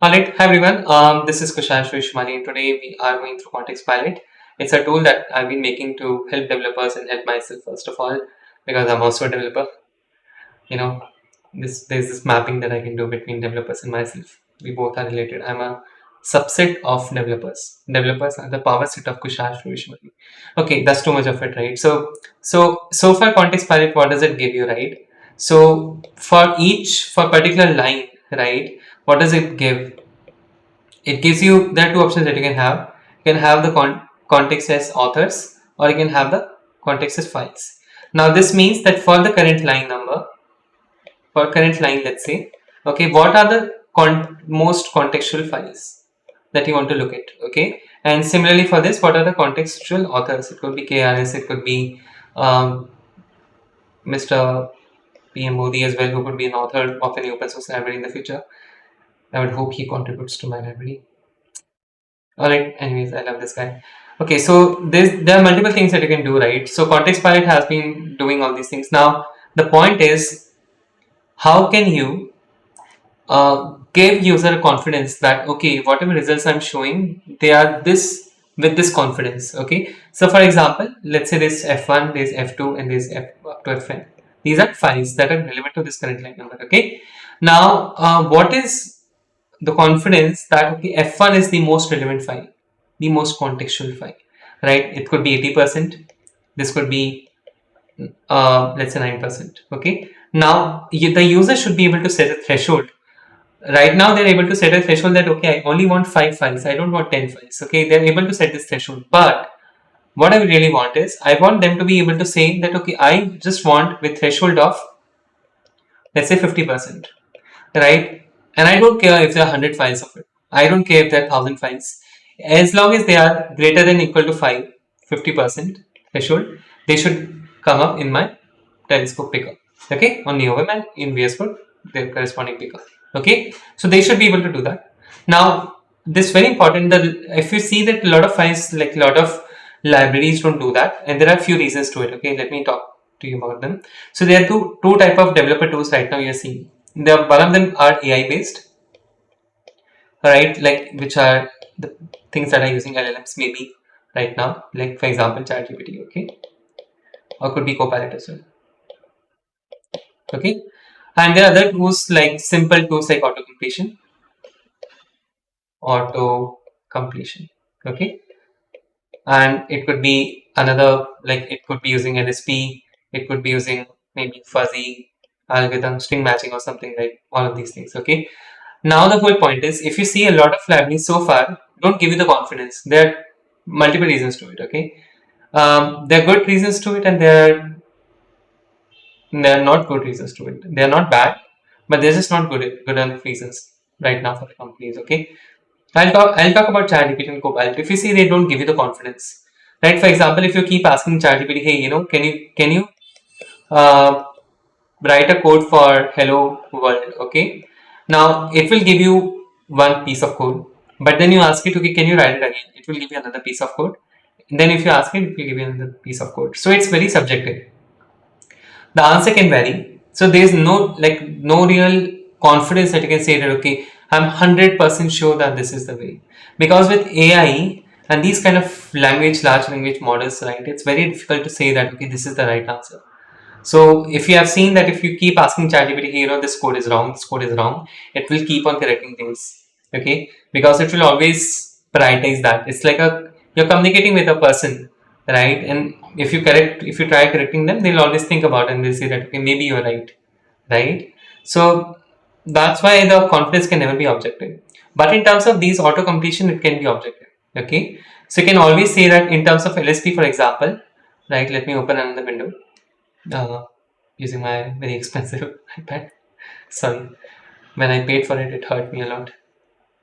Alright, hi everyone. This is Kushash Vishmani, and today we are going through Context Pilot. It's a tool that I've been making to help developers and help myself first of all, because I'm also a developer. You know, there's this mapping that I can do between developers and myself. We both are related. I'm a subset of developers. Developers are the power set of Kushash Vishmani. Okay, that's too much of it, right? So far Context Pilot, what does it give you, right? So for particular line, right? What does it give? It gives you, there are two options that you can have. You can have the context as authors, or you can have the context as files. Now this means that for the current line number, for current line, let's say, okay, what are the most contextual files that you want to look at? Okay, and similarly for this, what are the contextual authors? It could be KRS, it could be Mr. PM Modi as well, who could be an author of any open source library in the future. I would hope he contributes to my library. Alright, anyways, I love this guy. Okay, so there are multiple things that you can do, right? So Context Pilot has been doing all these things. Now, the point is, how can you give user confidence that, okay, whatever results I'm showing, they are this with this confidence, okay? So for example, let's say there's F1, there's F2, and there's F up to Fn. These are files that are relevant to this current line number, okay? Now, what is the confidence that, okay, F1 is the most relevant file, the most contextual file, right? It could be 80%. This could be, let's say 9%. Okay. Now, the user should be able to set a threshold. Right now, they're able to set a threshold that, okay, I only want 5 files. I don't want 10 files. Okay. They're able to set this threshold. But what I really want is, I want them to be able to say that, okay, I just want with threshold of, let's say 50%. Right? And I don't care if there are 100 files of it. I don't care if there are 1000 files. As long as they are greater than equal to 50% threshold, they should come up in my telescope picker. Okay, on NeoVim and in VS Code, their corresponding picker. Okay, so they should be able to do that. Now, this is very important that if you see that a lot of files, like a lot of libraries don't do that, and there are a few reasons to it. Okay, let me talk to you about them. So there are two type of developer tools right now you're seeing. One of them are AI based, right? Like which are the things that are using LLMs maybe right now, like for example ChatGPT, okay, or could be Copilot as well, okay. And there are other tools like simple tools like auto completion, okay. And it could be another, like it could be using LSP, it could be using maybe fuzzy algorithm, string matching or something, like all of these things, okay. Now the whole point is, if you see a lot of libraries so far, don't give you the confidence. There are multiple reasons to it. Okay, there are good reasons to it, and there are not good reasons to it. They are not bad, but they're just not good enough reasons right now for companies. Okay, I'll talk about ChatGPT and Copilot. If you see they don't give you the confidence, right? For example, if you keep asking ChatGPT, hey, can you uh, write a code for hello world, okay, now it will give you one piece of code, but then you ask it, okay, can you write it again, it will give you another piece of code, and then if you ask it, it will give you another piece of code. So it's very subjective, the answer can vary. So there's no real confidence that you can say that, okay, I'm 100% sure that this is the way, because with AI and these kind of large language models, right, it's very difficult to say that, okay, this is the right answer. So if you have seen that if you keep asking ChatGPT, hey, this code is wrong, this code is wrong, it will keep on correcting things. Okay, because it will always prioritize that. It's like you're communicating with a person, right? And if you try correcting them, they'll always think about it and they'll say that, okay, maybe you're right, right? So that's why the confidence can never be objective. But in terms of these auto completion, it can be objective. Okay, so you can always say that in terms of LSP, for example, right? Let me open another window uh, using my very expensive iPad. Sorry, when I paid for it, it hurt me a lot.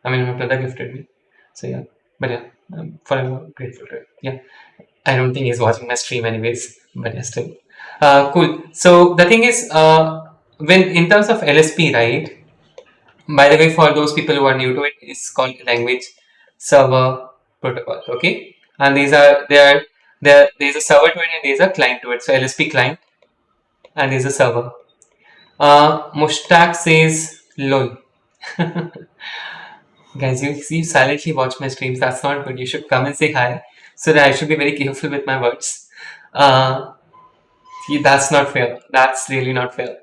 I mean, my brother gifted me, so yeah. But yeah, I'm forever grateful to it. Yeah, I don't think he's watching my stream anyways, but yeah, still. Cool. So the thing is, when in terms of LSP, right? By the way, for those people who are new to it, it's called language server protocol. Okay, and there's a server to it and there's a client to it. So LSP client and there's a server. Mushtaq says lol. Guys, you silently watch my streams. That's not good. You should come and say hi, so that I should be very careful with my words. Uh, See, that's not fair. That's really not fair.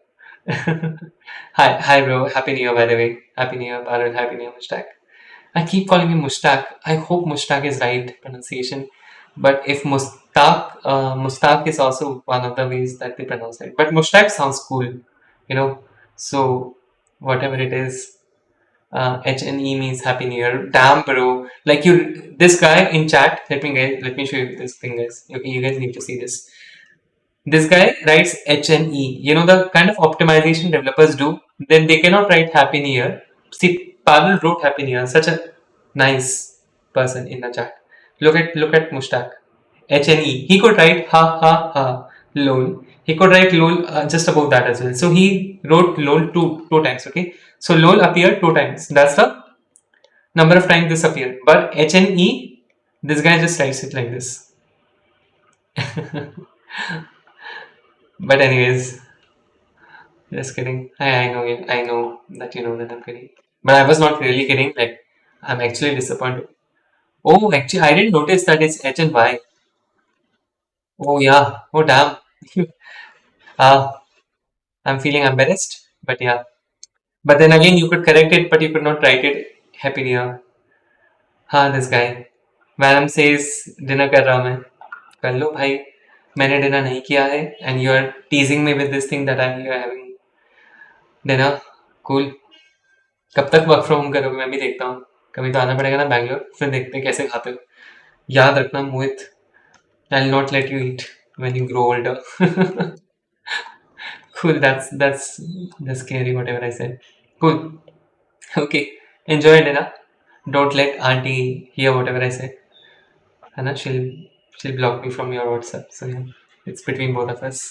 Hi, bro. Happy New Year, by the way. Happy New Year, Parul. Happy New Year, Mushtaq. I keep calling him Mushtaq. I hope Mushtaq is right pronunciation. But if Mustaq is also one of the ways that they pronounce it. But Mushtaq sounds cool, you know. So whatever it is, HNE means Happy New Year. Damn, bro. Like this guy in chat. Let me show you this thing, guys. Okay, you guys need to see this. This guy writes HNE. You know the kind of optimization developers do. Then they cannot write Happy New Year. See, Pavel wrote Happy New Year. Such a nice person in the chat. Look at Mushtaq. HNE. He could write ha ha ha lol. He could write lol just above that as well. So he wrote lol two times. Okay. So lol appeared 2 times. That's the number of times this appeared. But HNE, this guy just writes it like this. But anyways, just kidding. I know that you know that I'm kidding. But I was not really kidding. Like, I'm actually disappointed. Oh, actually, I didn't notice that it's H and Y. Oh, yeah. Oh, damn. uh, I'm feeling embarrassed. But yeah. But then again, you could correct it, but you could not write it. Happy New Year. This guy. Madam says, dinner कर रहा हूँ मैं. कर लो भाई. मैंने dinner नहीं किया है. And you are teasing me with this thing that I'm here having dinner. Cool. कब तक वर्क फ्रॉम होम करोगे मैं भी देखता हूँ कभी तो आना पड़ेगा ना बैंगलोर फिर देखते हैं कैसे खाते हो याद रखना Mohit I will not let you eat when you grow older cool that's scary whatever I said cool okay enjoy dinner don't let auntie hear whatever I say Hannah she'll block me from your WhatsApp so yeah it's between both of us.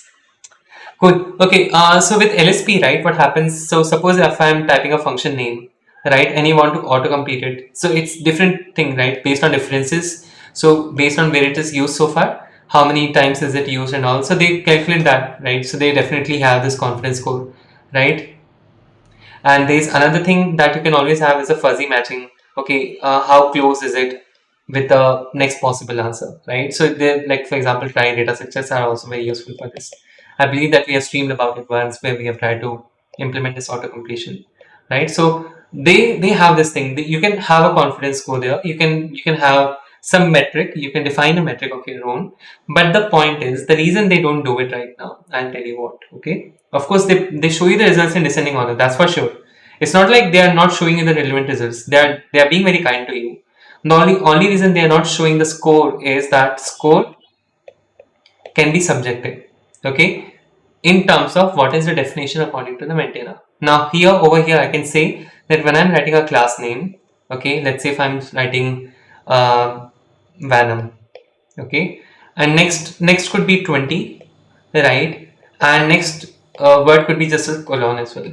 Cool. Okay. So with LSP, right, what happens? So suppose if I'm typing a function name, right, and you want to auto complete it, so it's different thing, right, based on differences. So based on where it is used so far, how many times is it used and all. So they calculate that, right? So they definitely have this confidence score, right? And there's another thing that you can always have is a fuzzy matching. Okay, how close is it with the next possible answer, right? So they like for example, try data structures are also very useful for this. I believe that we have streamed about it once where we have tried to implement this auto completion, right? So they have this thing. You can have a confidence score there. You can have some metric. You can define a metric of your own. But the point is the reason they don't do it right now. I'll tell you what. Okay. Of course, they show you the results in descending order. That's for sure. It's not like they are not showing you the relevant results. They are being very kind to you. The only reason they are not showing the score is that score can be subjective. Okay, in terms of what is the definition according to the maintainer. Now here over here I can say that when I'm writing a class name, okay, let's say if I'm writing Venom, okay, and next could be 20, right, and next word could be just a colon as well,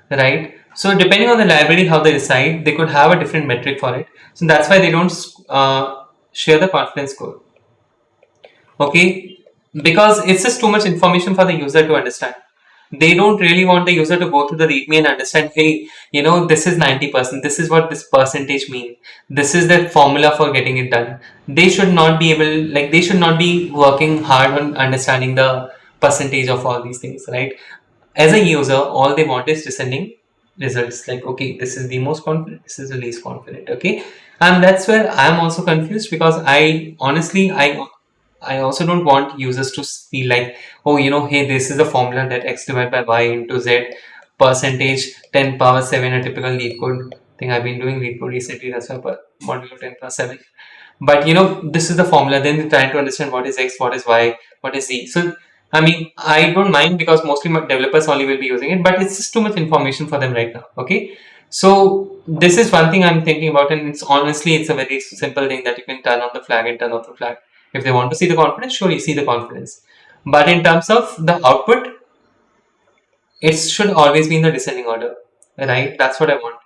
right. So depending on the library how they decide, they could have a different metric for it. So that's why they don't share the confidence score. Okay, because it's just too much information for the user to understand. They don't really want the user to go through the readme and understand, hey, this is 90%, this is what this percentage mean, this is the formula for getting it done. They should not be they should not be working hard on understanding the percentage of all these things, right? As a user, all they want is descending results, like, okay, this is the most confident, this is the least confident, okay. And that's where I'm also confused, because I honestly I also don't want users to feel like, oh, hey, this is the formula that x divided by y into z percentage 10 power 7, a typical lead code thing. I've been doing lead code recently, that's why modulo 10 plus 7. But this is the formula. Then they're trying to understand what is x, what is y, what is z. So I mean, I don't mind, because mostly my developers only will be using it, but it's just too much information for them right now. Okay, so this is one thing I'm thinking about, and it's a very simple thing that you can turn on the flag and turn off the flag. If they want to see the confidence, sure, you see the confidence. But in terms of the output, it should always be in the descending order, right? That's what I want.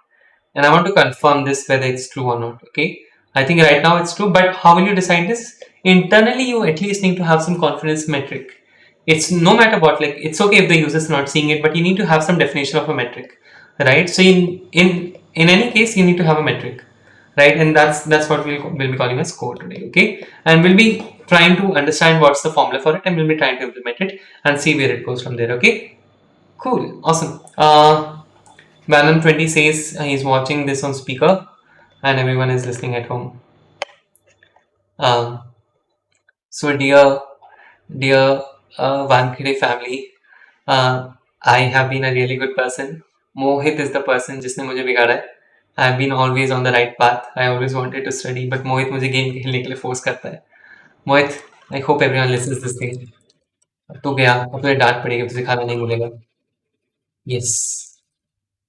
And I want to confirm this whether it's true or not, okay? I think right now it's true, but how will you decide this? Internally, you at least need to have some confidence metric. It's no matter what, like, it's okay if the user is not seeing it, but you need to have some definition of a metric, right? So in any case, you need to have a metric. right? And that's what we'll be calling as code today, okay? And we'll be trying to understand what's the formula for it, and we'll be trying to implement it and see where it goes from there, okay? Cool, awesome. Bannon20 says he's watching this on speaker and everyone is listening at home. Um, so dear Wankhede family, I have been a really good person. Mohit is the person जिसने मुझे बिगाड़ा है. I have been always on the right path. I always wanted to study, but Mohit मुझे game खेलने के लिए force करता है. Mohit, I hope everyone listens this thing. तू गया, अब तुझे डांट पड़ेगी, तुझे खाना नहीं मिलेगा. Yes.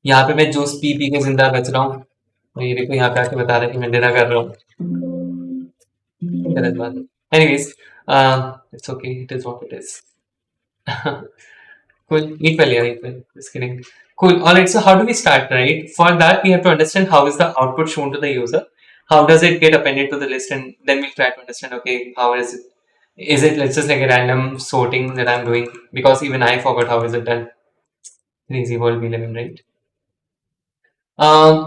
यहाँ पे मैं जूस पी पी के जिंदा बच रहा हूँ. और ये देखो यहाँ पे आके बता रहा है कि मैं डिनर कर रहा हूँ. गलत बात है. Anyways, it's okay. It is what it is. Cool. Eat well, yeah, eat well. Just kidding. Cool. All right. So how do we start, right? For that, we have to understand how is the output shown to the user. How does it get appended to the list, and then we'll try to understand. Okay, how is it? Is it let's just like a random sorting that I'm doing? Because even I forgot how is it done. Crazy world we live in, right?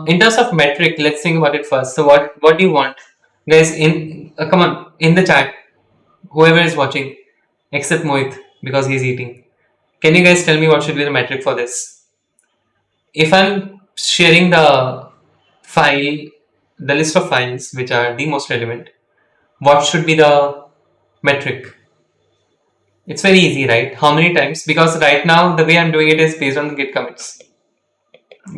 In terms of metric, let's think about it first. So what do you want, guys? In come on in the chat, whoever is watching, except Mohit because he's eating. Can you guys tell me what should be the metric for this? If I'm sharing the file, the list of files which are the most relevant, what should be the metric? It's very easy, right? How many times? Because right now the way I'm doing it is based on git commits.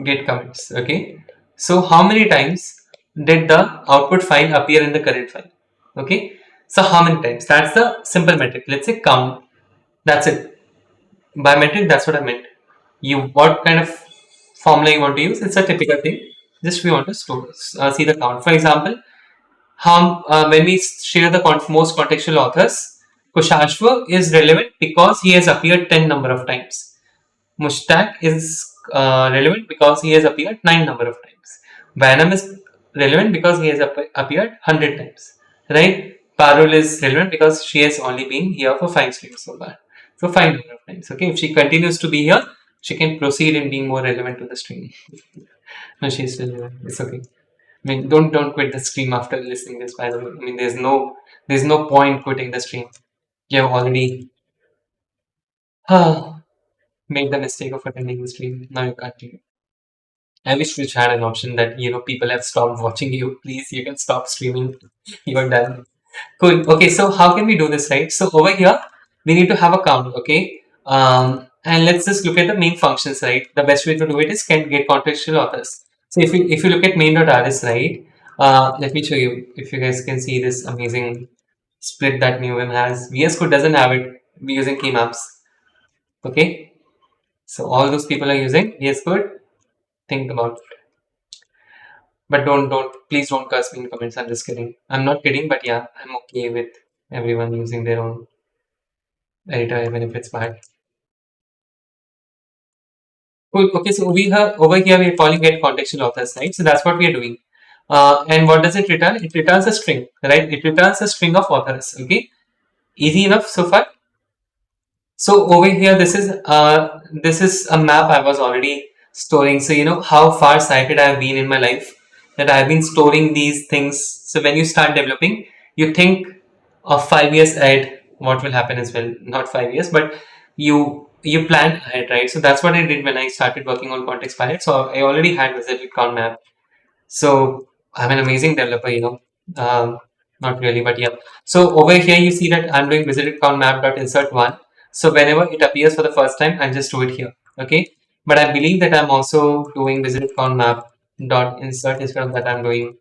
Git commits, okay? So how many times did the output file appear in the current file? Okay, so how many times? That's the simple metric. Let's say count. That's it. By metric, that's what I meant. What kind of formula you want to use? It's a typical thing. Just we want to see the count. For example, when we share the most contextual authors, Kushashva is relevant because he has appeared 10 number of times. Mushtaq is relevant because he has appeared 9 number of times. Vanam is relevant because he has appeared 100 times. Right? Parul is relevant because she has only been here for 5 streams so far. So 5 number of times. Okay, if she continues to be here, she can proceed in being more relevant to the stream. No, she's still here. It's okay. I mean, don't quit the stream after listening this. By the way, I mean, there's no point quitting the stream. You have already made the mistake of attending the stream. Now you can't do it. I wish we had an option that people have stopped watching you. Please, you can stop streaming. You're done. Cool. Okay, so how can we do this, right? So over here, we need to have a count, okay? And let's just look at the main functions, right? The best way to do it is can get contextual authors. So if you look at main.rs, right? Let me show you if you guys can see this amazing split that NewVim has. VS Code doesn't have it. We're using keymaps. Okay. So all those people are using VS Code. Think about it. But please don't curse me in comments. I'm just kidding. I'm not kidding, but yeah, I'm okay with everyone using their own editor even if it's bad. Cool. Okay, so over here we're calling it contextual authors, right? So that's what we are doing. And what does it return? It returns a string, right? It returns a string of authors. Okay, easy enough so far. So over here, this is a map I was already storing. So you know how far sighted I have been in my life, that I have been storing these things. So when you start developing, you think of 5 years ahead what will happen as well. Not 5 years, but you plan ahead, right? So that's what I did when I started working on Context Pilot. So I already had visited count map. So I'm an amazing developer, not really, but yeah. So over here you see that I'm doing visited count map.insert1. So whenever it appears for the first time, I'll just do it here. Okay. But I believe that I'm also doing visited count map.insert instead of that I'm doing.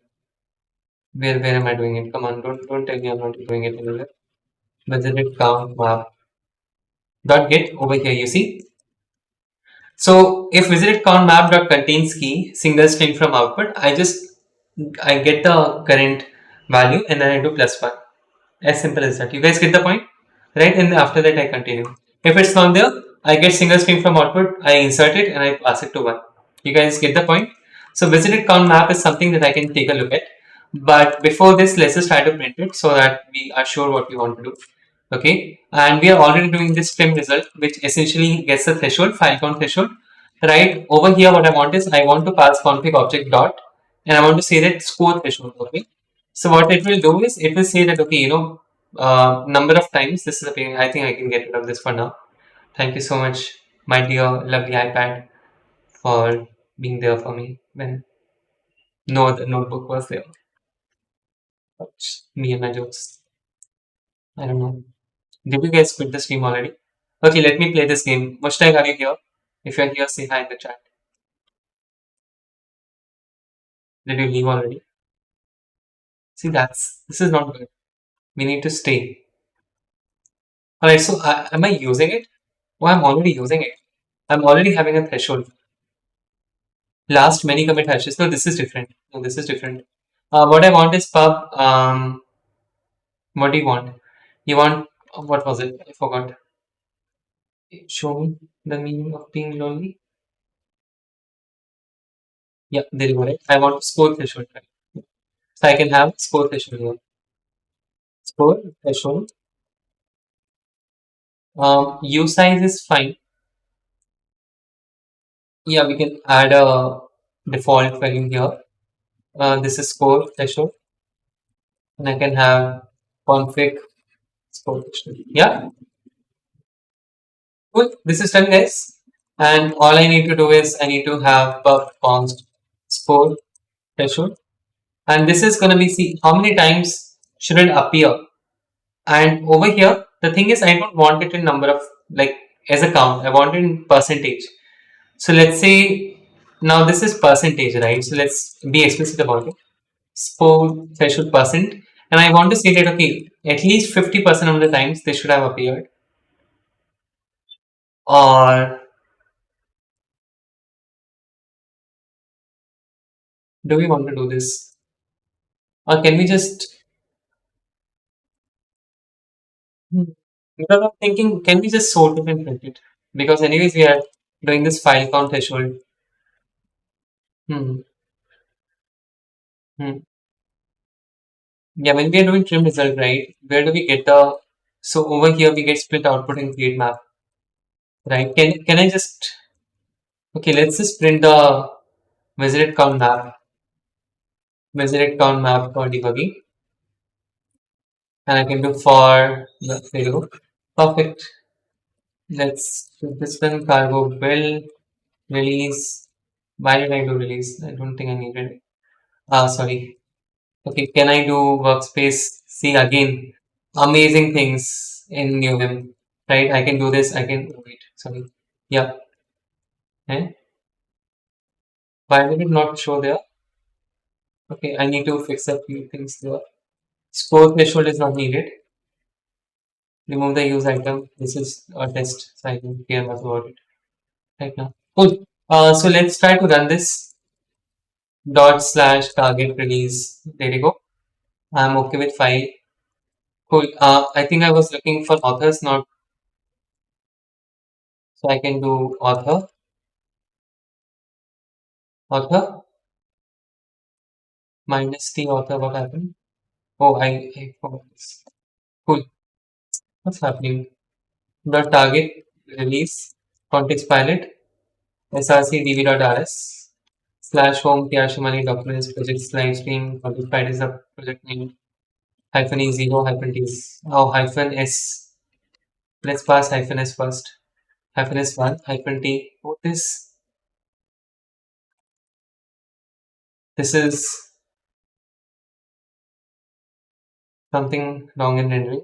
Where am I doing it? Come on, don't tell me I'm not doing it anywhere. Visited count map dot get over here, you see. So if visited count map dot contains key single string from output, I get the current value and then I do +1. As simple as that. You guys get the point, right? And after that I continue. If it's not there, I get single string from output, I insert it and I pass it to 1. You guys get the point? So visited count map is something that I can take a look at. But before this, let's just try to print it so that we are sure what we want to do. Okay, and we are already doing this trim result, which essentially gets the threshold, file count threshold. Right over here, what I want is I want to pass config object dot and I want to say that score threshold. Okay. So what it will do is it will say that okay, number of times this is a pain. I think I can get rid of this for now. Thank you so much, my dear lovely iPad, for being there for me when no other notebook was there. But me and my jokes. I don't know. Did you guys quit the stream already? Okay, let me play this game. Mushtaq, are you here? If you're here, say hi in the chat. Did you leave already? See, this is not good. We need to stay. Alright, so am I using it? Oh, I'm already using it. I'm already having a threshold. Last many commit hashes. No, this is different. No, this is different. What I want is pub. What do you want? You want what was it? I forgot. Show me the meaning of being lonely. Yeah, there you go. Right. I want score threshold. Right? So I can have score threshold here. Score threshold. U size is fine. Yeah, we can add a default value here. This is score threshold, and I can have config score threshold. Yeah, cool. This is done, guys. And all I need to do is I need to have pub const score threshold, and this is gonna be see how many times should it appear. And over here, the thing is I don't want it in number of like as a count. I want it in percentage. So let's say now this is percentage, right? So let's be explicit about it. Score threshold percent, and I want to say that okay, at least 50% of the times they should have appeared. Or do we want to do this? Or can we just because I'm thinking, can we just sort it and print it? Because anyways we are doing this file count threshold. Hmm. Hmm. Yeah, when we are doing trim result, right? Where do we get the so over here we get split output and create map, right? Can I just okay, let's just print the visited count map, visited count map for debugging, and I can do for yeah, there you go. Perfect. Let's do this one cargo build release. Why did I do release? I don't think I needed it. Ah, sorry. Okay, can I do workspace? See again, amazing things in NewVim, right? I can do this. I can wait. Sorry. Yeah. Eh? Why did it not show there? Okay, I need to fix a few things there. Score threshold is not needed. Remove the use item. This is a test, so I don't care much about it right now. Cool. So let's try to run this dot slash target release. There you go. I'm okay with file. Cool. I think I was looking for authors, not so I can do author minus t author. What happened? Oh, I forgot this. Cool. What's happening? The target release context pilot src slash home Piashimani documents project live stream context pilot is the project name hyphen e zero hyphen t. Oh, hyphen s. Let's pass hyphen s first. Hyphen s one hyphen t. What is this? Is something wrong in rendering.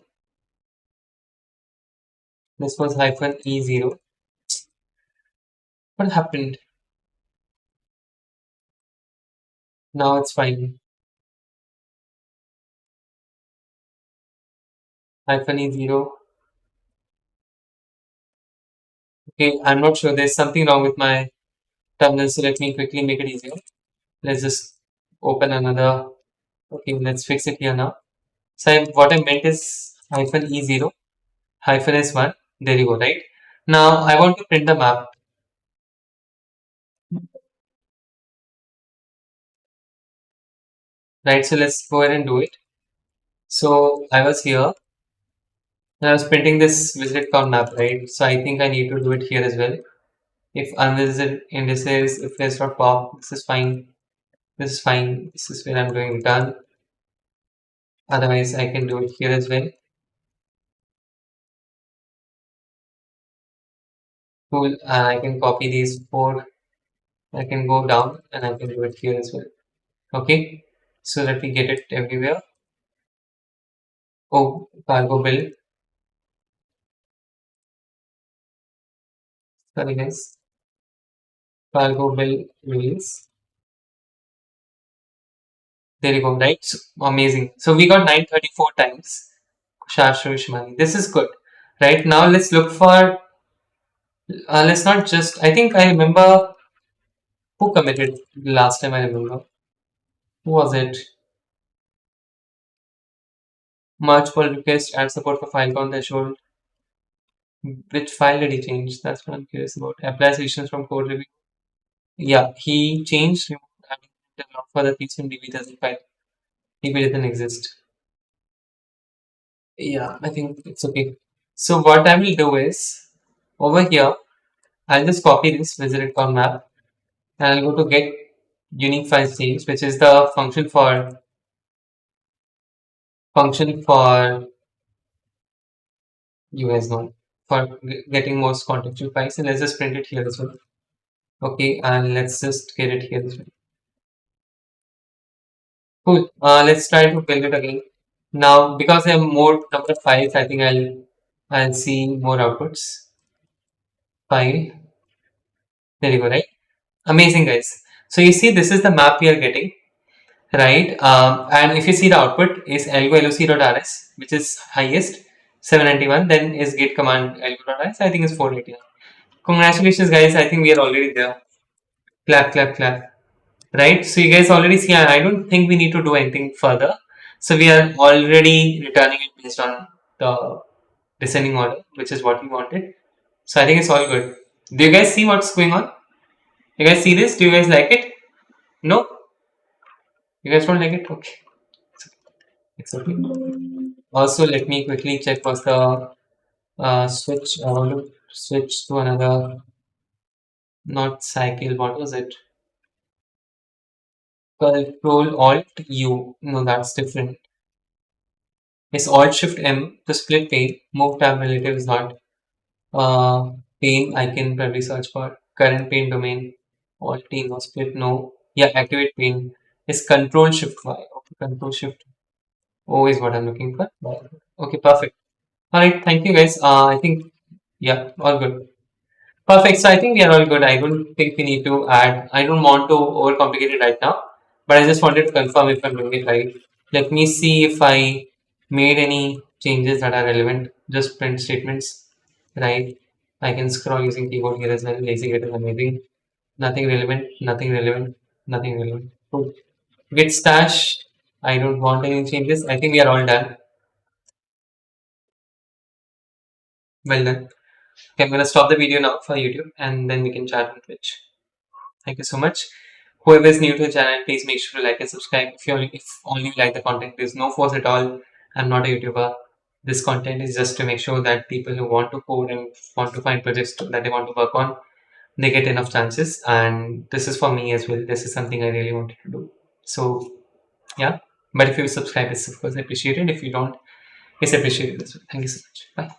This was hyphen e zero. What happened? Now it's fine. Hyphen e zero. Okay, I'm not sure. There's something wrong with my terminal, so let me quickly make it easier. Let's just open another. Okay, let's fix it here now. So what I meant is hyphen e0 hyphen s1. There you go, right? Now I want to print the map, right? So let's go ahead and do it. So I was here and I was printing this visited count map, right? So I think I need to do it here as well. If unvisited indices, if there's not pop, this is fine. This is fine. This is where I'm doing return. Otherwise, I can do it here as well. Cool. I can copy these four. I can go down and I can do it here as well. Okay. So that we get it everywhere. Oh, cargo bill. Sorry guys. Cargo bill release. There you go, right? So, amazing. So we got 934 times. Shashush money. This is good. Right now, let's look for. Let's not just. I think I remember who committed last time. I remember who was it? Merge pull request add support for file count threshold. Which file did he change? That's what I'm curious about. Apply suggestions from code review. Yeah, he changed removed adding not for the piece from DB doesn't file. DB doesn't exist. Yeah, I think it's okay. So what I will do is over here, I'll just copy this visited con map and I'll go to get unique file change, which is the function for you guys know for getting most contextual files, and let's just print it here as well. Okay, and let's just get it here as well. Cool. Let's try to build it again. Now, because I have more number of files, I think I'll see more outputs. File. There you go, right? Amazing, guys. So you see, this is the map we are getting, right? And if you see the output is algo.loc.rs, which is highest 791, then is git command algo.rs. I think it's 489. Congratulations, guys. I think we are already there. Clap, clap, clap. Right? So you guys already see, I don't think we need to do anything further. So we are already returning it based on the descending order, which is what we wanted. So I think it's all good. Do you guys see what's going on? You guys see this? Do you guys like it? No? You guys don't like it? Okay. It's okay. Also, let me quickly check what's the switch. I want to switch to another, not cycle. What was it? Control Alt U. No, that's different. It's Alt Shift M to split pane. Move tab relative is not. Pane I can probably search for. Current pane domain. Alt T no split no. Yeah, activate pane. It's Control Shift Y. Okay, Control Shift O is what I'm looking for. Okay, perfect. All right, thank you guys. I think yeah, all good. Perfect. So I think we are all good. I don't think we need to add. I don't want to overcomplicate it right now, but I just wanted to confirm if I'm doing it right. Let me see if I made any changes that are relevant. Just print statements, right? I can scroll using keyboard here as well. Lazy get is amazing. Nothing relevant. Nothing relevant. Nothing relevant. Cool. Git stash. I don't want any changes. I think we are all done. Well done. Okay, I'm gonna stop the video now for YouTube, and then we can chat on Twitch. Thank you so much. Whoever is new to the channel, please make sure to like and subscribe. If only you like the content, there's no force at all. I'm not a YouTuber. This content is just to make sure that people who want to code and want to find projects that they want to work on, they get enough chances. And this is for me as well. This is something I really wanted to do. So yeah. But if you subscribe, it's of course appreciated. If you don't, it's appreciated as well. Thank you so much. Bye.